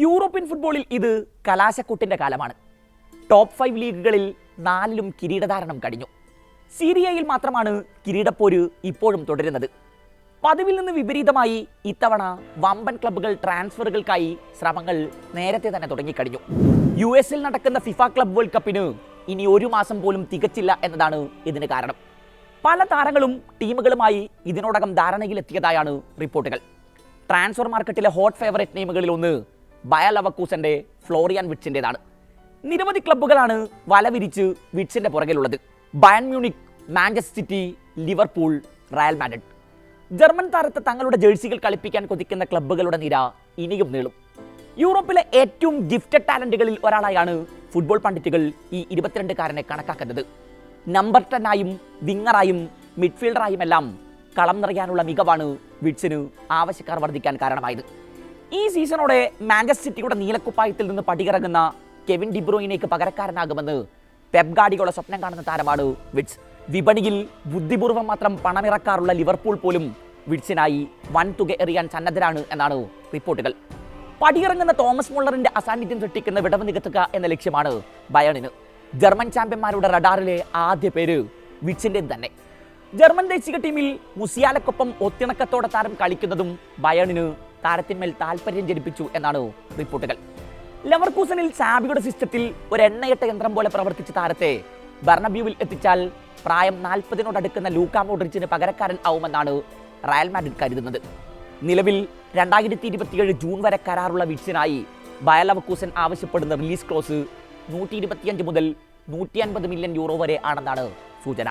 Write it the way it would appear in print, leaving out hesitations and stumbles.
European ഫുട്ബോളിൽ ഇത് കലാശക്കൊട്ടിന്റെ കാലമാണ്. ടോപ്പ് 5 ലീഗുകളിൽ 4ലും കിരീടധാരണം കഴിഞ്ഞു. സീരിയയിൽ മാത്രമാണ് കിരീടപ്പോര് ഇപ്പോഴും തുടരുന്നത്. പതിവിൽ നിന്ന് വിപരീതമായി ഇത്തവണ വമ്പൻ ക്ലബ്ബുകൾ ട്രാൻസ്ഫറുകൾക്കായി ശ്രമങ്ങൾ നേരത്തെ തന്നെ തുടങ്ങിക്കഴിഞ്ഞു. US നടക്കുന്ന ഫിഫ ക്ലബ് വേൾഡ് കപ്പിന് ഇനി 1 മാസം പോലും തികച്ചില്ല എന്നതാണ് ഇതിന് കാരണം. പല താരങ്ങളും ടീമുകളുമായി ഇതിനോടകം ധാരണയിലെത്തിയതായാണ് റിപ്പോർട്ടുകൾ. ട്രാൻസ്ഫർ മാർക്കറ്റിലെ ഹോട്ട് ഫേവറേറ്റ് നെയിമുകളിൽ ഒന്ന് ബയർ ലെവർകൂസന്റെ ഫ്ലോറിയൻ വിറ്റ്സിൻ്റെതാണ്. നിരവധി ക്ലബ്ബുകളാണ് വല വിരിച്ച് വിറ്റ്സിന്റെ പുറകിലുള്ളത്. Bayern Munich, Manchester City, Liverpool, Real Madrid. German താരത്തെ തങ്ങളുടെ ജേഴ്സികൾ കളിപ്പിക്കാൻ കൊതിക്കുന്ന ക്ലബ്ബുകളുടെ നിര ഇനിയും നീളും. യൂറോപ്പിലെ ഏറ്റവും ഗിഫ്റ്റഡ് ടാലന്റുകളിൽ ഒരാളായാണ് ഫുട്ബോൾ പണ്ഡിറ്റുകൾ ഈ 22-കാരനെ കണക്കാക്കുന്നത്. നമ്പർ 10-ആയും വിങ്ങറായും മിഡ്ഫീൽഡറായും എല്ലാം കളം നിറയാനുള്ള മികവാണ് വിറ്റ്സിന് ആവശ്യക്കാർ വർദ്ധിക്കാൻ കാരണമായത്. ഈ സീസണോടെ മാഞ്ചസ്റ്റർ സിറ്റിയുടെ നീലക്കുപ്പായത്തിൽ നിന്ന് പടിയിറങ്ങുന്ന കെവിൻ ഡിബ്രൂയിനേക്ക് പകരക്കാരനാകുമെന്ന് പെപ് ഗാർഡിയോള സ്വപ്നം കാണുന്ന താരമാണ് വിറ്റ്സ്. വിപണിയിൽ ബുദ്ധിപൂർവ്വം മാത്രം പണമിറക്കാറുള്ള ലിവർപൂൾ പോലും വിറ്റ്സിനായി വൻ തുക എറിയാൻ സന്നദ്ധരാണ് എന്നാണ് റിപ്പോർട്ടുകൾ. പടിയിറങ്ങുന്ന തോമസ് മുള്ളറിന്റെ അസാന്നിധ്യം സൃഷ്ടിക്കുന്ന വിടവ് നികത്തുക എന്ന ലക്ഷ്യമാണ് ബയേണിന്. ജർമ്മൻ ചാമ്പ്യന്മാരുടെ റഡാറിലെ ആദ്യ പേര് വിറ്റ്സിന്റെ തന്നെ. ജർമ്മൻ ദേശീയ ടീമിൽ മുസിയാലക്കൊപ്പം ഒത്തിണക്കത്തോടെ താരം കളിക്കുന്നതും ബയേണിന് താരത്തിന്മേൽ താല്പര്യം ജനിപ്പിച്ചു എന്നാണ് റിപ്പോർട്ടുകൾ. ലെവർകൂസനിൽ സാബിയുടെ സിസ്റ്റത്തിൽ ഒരു എണ്ണയിട്ട യന്ത്രം പോലെ പ്രവർത്തിച്ച താരത്തെ ബെർണബ്യൂവിൽ എത്തിച്ചാൽ പ്രായം 40-നോടടുക്കുന്ന ലൂക്ക മോഡ്രിച്ചിന് പകരക്കാരൻ ആവുമെന്നാണ് റയൽ മാഡ്രിഡ് കരുതുന്നത്. നിലവിൽ 2027 ജൂൺ വരെ കരാറുള്ള വിറ്റ്സിനായി ബയർ ലെവർകൂസൻ ആവശ്യപ്പെടുന്ന റിലീസ് ക്ലോസ് 125 മുതൽ 150 മില്യൺ യൂറോ വരെ ആണെന്നാണ് സൂചന.